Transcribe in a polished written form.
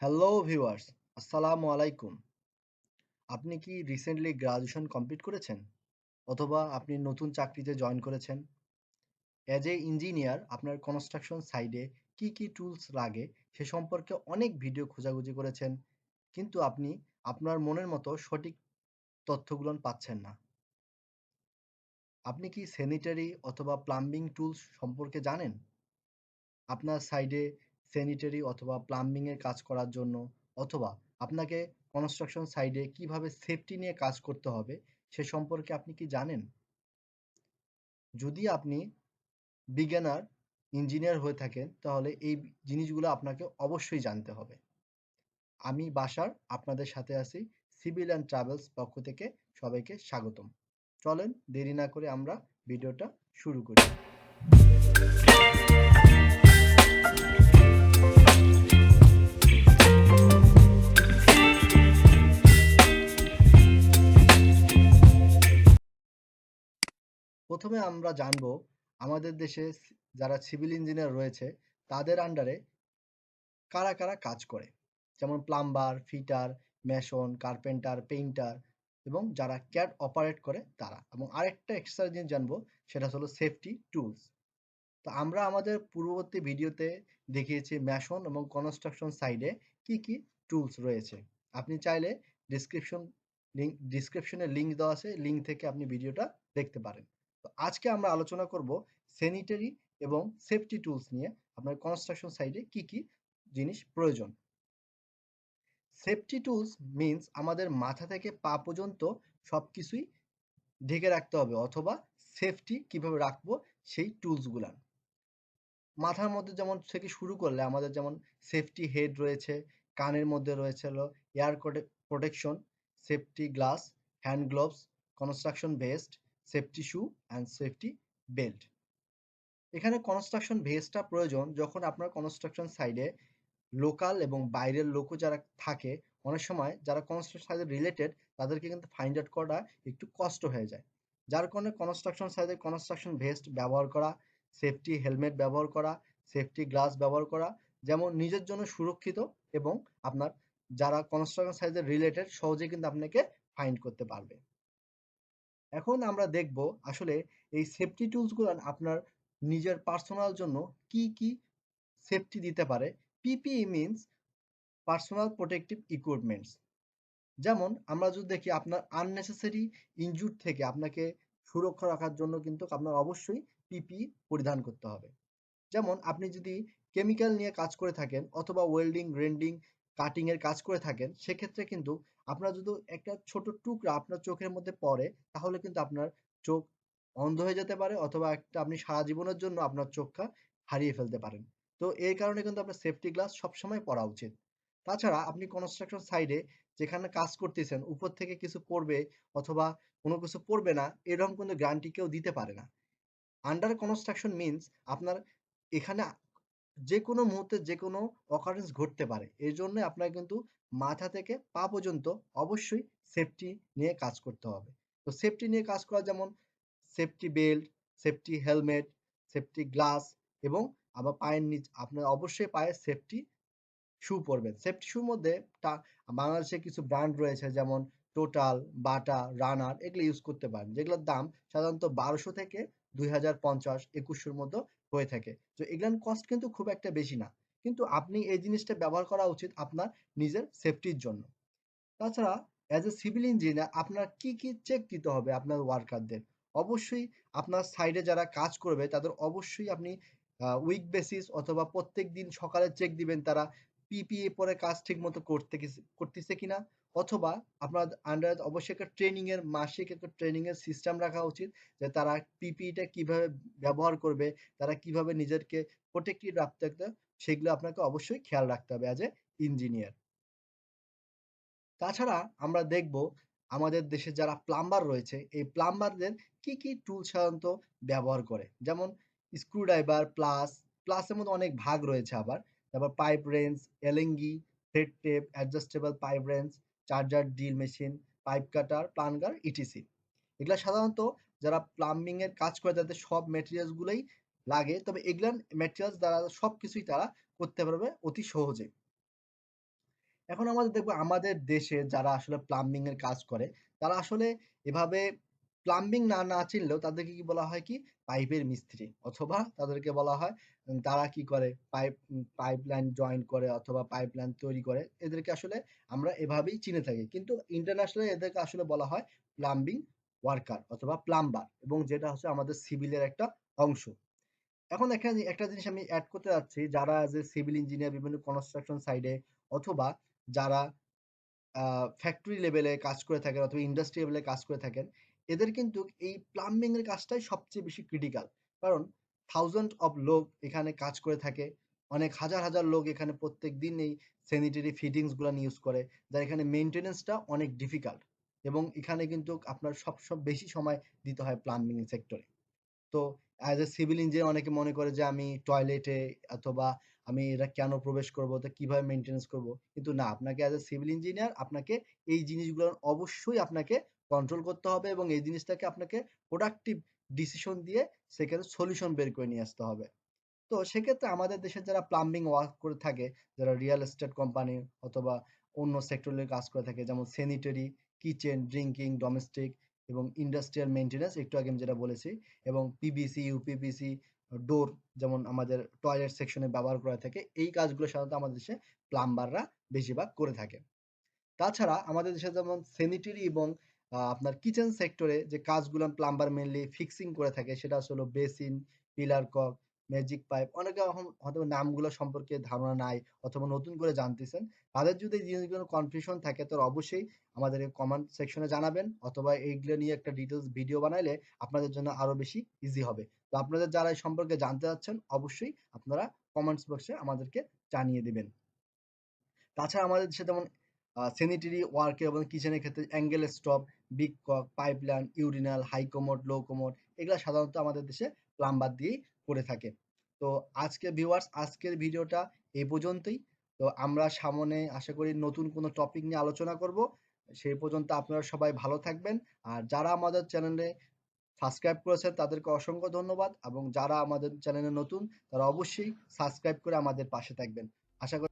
Hello viewers, আসসালামু আলাইকুম। আপনি কি রিসেন্টলি গ্র্যাজুয়েশন কমপ্লিট করেছেন? অথবা আপনি নতুন চাকরিতে জয়েন করেছেন? অ্যাজ এ ইঞ্জিনিয়ার আপনার কনস্ট্রাকশন সাইডে কি টুলস লাগে সে সম্পর্কে অনেক ভিডিও খোঁজাখুঁজি করেছেন, কিন্তু আপনি আপনার মনের মতো সঠিক তথ্যগুলো পাচ্ছেন না। আপনি কি স্যানিটারি অথবা প্লাম্বিং টুলস সম্পর্কে জানেন? আপনার সাইডে স্যানিটারি অথবা প্লাম্বিং এর কাজ করার জন্য, অথবা আপনাকে কনস্ট্রাকশন সাইডে কিভাবে সেফটি নিয়ে কাজ করতে হবে সে সম্পর্কে আপনি কি জানেন? যদি আপনি বিজ্ঞানার ইঞ্জিনিয়ার হয়ে থাকেন তাহলে এই জিনিসগুলো আপনাকে অবশ্যই জানতে হবে। আমি বাশার আপনাদের সাথে আছি সিভিল অ্যান্ড ট্রাভেলস পক্ষ থেকে। সবাইকে স্বাগতম। চলেন দেরি না করে আমরা ভিডিওটা শুরু করি। প্রথমে আমরা জানব আমাদের দেশে যারা সিভিল ইঞ্জিনিয়ার রয়েছে তাদের আন্ডারে কারা কারা কাজ করে। যেমন plumber, fitter, mason, carpenter, painter এবং যারা ক্যাড অপারেট করে তারা। এবং আরেকটা এক্সট্রা জিনিস জানবো, সেটা হলো সেফটি টুলস। তো আমরা আমাদের পূর্ববর্তী ভিডিওতে দেখিয়েছি মেশন এবং কনস্ট্রাকশন সাইডে কি টুলস রয়েছে। আপনি চাইলে ডিসক্রিপশন ডিসক্রিপশনে লিঙ্ক দেওয়া আছে, লিঙ্ক থেকে আপনি ভিডিওটা দেখতে পারেন। তো আজকে আমরা আলোচনা করব স্যানিটারি এবং সেফটি টুলস নিয়ে। আপনার কনস্ট্রাকশন সাইডে কি জিনিস প্রয়োজন। সেফটি টুলস মিন্স আমাদের মাথা থেকে পা পর্যন্ত সবকিছুই ঢেকে রাখতে হবে, অথবা সেফটি কিভাবে রাখবো সেই টুলসগুলা। মাথার মধ্যে যেমন থেকে শুরু করলে আমাদের যেমন সেফটি হেড রয়েছে, কানের মধ্যে রয়েছে হলো air protection, safety glass, hand gloves, construction vest, safety shoe and safety belt. এখানে কনস্ট্রাকশন ভেস্টটা প্রয়োজন যখন আপনার কনস্ট্রাকশন সাইডে লোকাল এবং বাইরের লোকও যারা থাকে, অনেক সময় যারা কনস্ট্রাকশন সাইডে রিলেটেড তাদেরকে কিন্তু ফাইন্ড আউট করা একটু কষ্ট হয়ে যায়। যার কারণে কনস্ট্রাকশন সাইডে কনস্ট্রাকশন ভেস্ট ব্যবহার করা, সেফটি হেলমেট ব্যবহার করা, সেফটি গ্লাস ব্যবহার করা, যেমন নিজের জন্য সুরক্ষিত এবং আপনার যারা কনস্ট্রাকশন সাইডে রিলেটেড সহজে কিন্তু আপনাকে ফাইন্ড করতে পারবে। এখন আমরা দেখব আসলে এই সেফটি টুলসগুলো আপনার নিজের পার্সোনাল জন্য কি সেফটি দিতে পারে। PPE means personal protective equipments. যেমন আমরা যদি দেখি আপনার আননেসেসারি ইনজুর থেকে আপনাকে সুরক্ষা রাখার জন্য কিন্তু আপনার অবশ্যই পিপিই পরিধান করতে হবে। যেমন আপনি যদি কেমিক্যাল নিয়ে কাজ করে থাকেন অথবা ওয়েল্ডিং, গ্রেন্ডিং, কাটিং এর কাজ করে থাকেন, সেক্ষেত্রে কিন্তু আপনার যদি একটা ছোট টুকরা আপনার চোখের মধ্যে পড়ে তাহলে কিন্তু আপনার চোখ অন্ধ হয়ে যেতে পারে, অথবা একটা আপনি সারা জীবনের জন্য আপনার চোখটা হারিয়ে ফেলতে পারেন। তো এই কারণে কিন্তু আপনার সেফটি গ্লাস সবসময় পরা উচিত। তাছাড়া আপনি কনস্ট্রাকশন সাইডে যেখানে কাজ করতেছেন উপর থেকে কিছু পড়বে অথবা কোনো কিছু পড়বে না, এরকম কোনো গ্যারান্টি কেউ দিতে পারে না। আন্ডার কনস্ট্রাকশন মিন্স আপনার এখানে যেকোনো মুহূর্তে যেকোনো occurrence ঘটতে পারে। এজন্য আপনার কিন্তু মাথা থেকে পা পর্যন্ত অবশ্যই সেফটি নিয়ে কাজ করতে হবে। তো সেফটি নিয়ে কাজ করা যেমন safety belt, safety helmet, safety glass এবং আবার পায়ের আপনার অবশ্যই পায়ে সেফটি শু পরবেন। সেফটি শুর মধ্যে টা বাংলাদেশে কিছু ব্র্যান্ড রয়েছে, যেমন টোটাল, বাটা, রানার, এগুলো ইউজ করতে পারেন। যেগুলোর দাম সাধারণত ১২০০ থেকে ২০৫০, ২১০০ মধ্যে হয়ে থাকে। তো এগুলার কস্ট কিন্তু খুব একটা বেশি না। কিন্তু আপনি এই জিনিসটা ব্যবহার করা উচিত আপনার নিজের সেফটির জন্য। তাছাড়া অ্যাজ এ সিভিল ইঞ্জিনিয়ার আপনার কি চেক দিতে হবে আপনার ওয়ার্কারদের? অবশ্যই আপনার সাইডে যারা কাজ করবে তাদের অবশ্যই আপনি উইক বেসিস অথবা প্রত্যেকদিন সকালে চেক দিবেন তারা পিপিই পরে কাজ ঠিকমতো করতেছে কিনা, অথবা আপনার আন্ডারে অবশ্যই একটা ট্রেনিং এর মাসিক একটা ট্রেনিং এর সিস্টেম রাখা উচিত, যে তারা পিপিইটা কিভাবে ব্যবহার করবে, তারা কিভাবে নিজেদেরকে প্রোটেক্টেড রাখতে হবে, সেগুলো আপনাকে অবশ্যই খেয়াল রাখতে হবে অ্যাজ এ ইঞ্জিনিয়ার। তাছাড়া আমরা দেখব আমাদের দেশে যারা প্লাম্বার রয়েছে এই প্লাম্বারদের কি টুল সাধারণত ব্যবহার করে। যেমন স্ক্রুড্রাইভার, প্লাসের মধ্যে অনেক ভাগ রয়েছে আবার। তারপর pipe wrench, allen key, thread tape, adjustable pipe wrench, charger drill machine, pipe cutter, plunger, ETC. এগুলা সাধারণত যারা প্লাম্বিং এর কাজ করে তাদের সব মেটেরিয়ালস গুলোই লাগে, তবে এগুলার মেটেরিয়ালস দ্বারা সবকিছুই তারা করতে পারবে অতি সহজে। এখন আমাদের দেখবো আমাদের দেশে যারা আসলে প্লাম্বিং এর কাজ করে তারা আসলে এভাবে প্লাম্বিং না চিনলেও তাদেরকে কি বলা হয় কি পাইপের মিস্ত্রি, অথবা তাদেরকে বলা হয় তারা কি করে পাইপলাইন জয়েন করে অথবা পাইপলাইন তৈরি করে, এদেরকে আসলে আমরা এভাবেই চিনে থাকি। কিন্তু ইন্টারন্যাশনালি এদেরকে আসলে বলা হয় প্লাম্বিং ওয়ার্কার অথবা প্লাম্বার, এবং যেটা হচ্ছে আমাদের সিভিলের একটা অংশ। এখন এখানে একটা জিনিস আমি অ্যাড করতে যাচ্ছি, যারা যে সিভিল ইঞ্জিনিয়ার বিভিন্ন কনস্ট্রাকশন সাইডে অথবা যারা ফ্যাক্টরি লেভেলে কাজ করে থাকেন অথবা ইন্ডাস্ট্রি লেভেলে কাজ করে থাকেন, এদের কিন্তু এই প্লাম্বিং এর কাজটাই সবচেয়ে বেশি ক্রিটিক্যাল। কারণ থাউজেন্ড অফ লোক এখানে কাজ করে থাকে, অনেক হাজার হাজার লোক এখানে প্রত্যেক দিন এই স্যানিটারি ফিটিংস গুলো ইউজ করে, যার এখানে মেনটেনেন্সটা অনেক ডিফিকাল্ট, এবং এখানে কিন্তু আপনার সব বেশি সময় দিতে হয় প্লাম্বিং সেক্টরে। তো অ্যাজ এ সিভিল ইঞ্জিনিয়ার অনেকে মনে করে যে আমি টয়লেটে অথবা আমি এটা কেন প্রবেশ করব, তো কিভাবে মেনটেনেন্স করব, কিন্তু না, আপনাকে অ্যাজ এ সিভিল ইঞ্জিনিয়ার আপনাকে এই জিনিসগুলো অবশ্যই আপনাকে কন্ট্রোল করতে হবে, এবং এই জিনিসটাকে আপনাকে প্রোডাক্টিভ ডিসিশন দিয়ে সেখানে সলিউশন বের করে নিয়ে আসতে হবে। তো সেক্ষেত্রে আমাদের দেশের যারা প্লাম্বিং ওয়ার্ক করে থাকে, যারা রিয়েল এস্টেট কোম্পানি অথবা অন্য সেক্টরে কাজ করে থাকে, যেমন স্যানিটারি, কিচেন, ড্রিঙ্কিং, ডোমেস্টিক এবং ইন্ডাস্ট্রিয়াল মেইনটেনেন্স, একটু আগে আমি যেটা বলেছি, এবং পিভিসি, ইউপিভিসি, ডোর, যেমন আমাদের টয়লেট সেকশনে ব্যবহার করা থাকে, এই কাজগুলো সাধারণত আমাদের দেশে প্লাম্বাররা বেশিরভাগ করে থাকে। তাছাড়া আমাদের দেশে যেমন স্যানিটারি এবং আপনার কিচেন সেক্টরে যে কাজগুলো প্লাম্বার মেইনলি ফিক্সিং করে থাকে, সেটা আসলে basin, pillar cock, magic pipe, অনেকে এখন হয়তো নামগুলো সম্পর্কে ধারণা নাই অথবা নতুন করে জানতেছেন। তাদের যদি এই জিনিসগুলো কনফিউশন থাকে তো অবশ্যই আমাদের কমেন্ট সেকশনে জানাবেন, অথবা এইগুলো নিয়ে একটা ডিটেলস ভিডিও বানাইলে আপনাদের জন্য আরো বেশি ইজি হবে। তো আপনাদের যারা এই সম্পর্কে জানতে চাচ্ছেন অবশ্যই আপনারা কমেন্টস বক্সে আমাদেরকে জানিয়ে দিবেন। তাছাড়া আমাদের দেশে যেমন স্যানিটারি ওয়ার্কে এবং কিচেনের ক্ষেত্রে angle stop, big cock, pipeline, urinal, high commode, low commode, এগুলো সাধারণত আমাদের দেশে প্লাম্বার দিয়েই করে থাকে। তো আজকে ভিউয়ার্স, আজকের ভিডিওটা এই পর্যন্তই। তো আমরা সামনে আশা করি নতুন কোনো টপিক নিয়ে আলোচনা করব। সেই পর্যন্ত আপনারা সবাই ভালো থাকবেন। আর যারা আমাদের চ্যানেলে সাবস্ক্রাইব করেছেন তাদেরকে অসংখ্য ধন্যবাদ, এবং যারা আমাদের চ্যানেলে নতুন তারা অবশ্যই সাবস্ক্রাইব করে আমাদের পাশে থাকবেন। আশা করি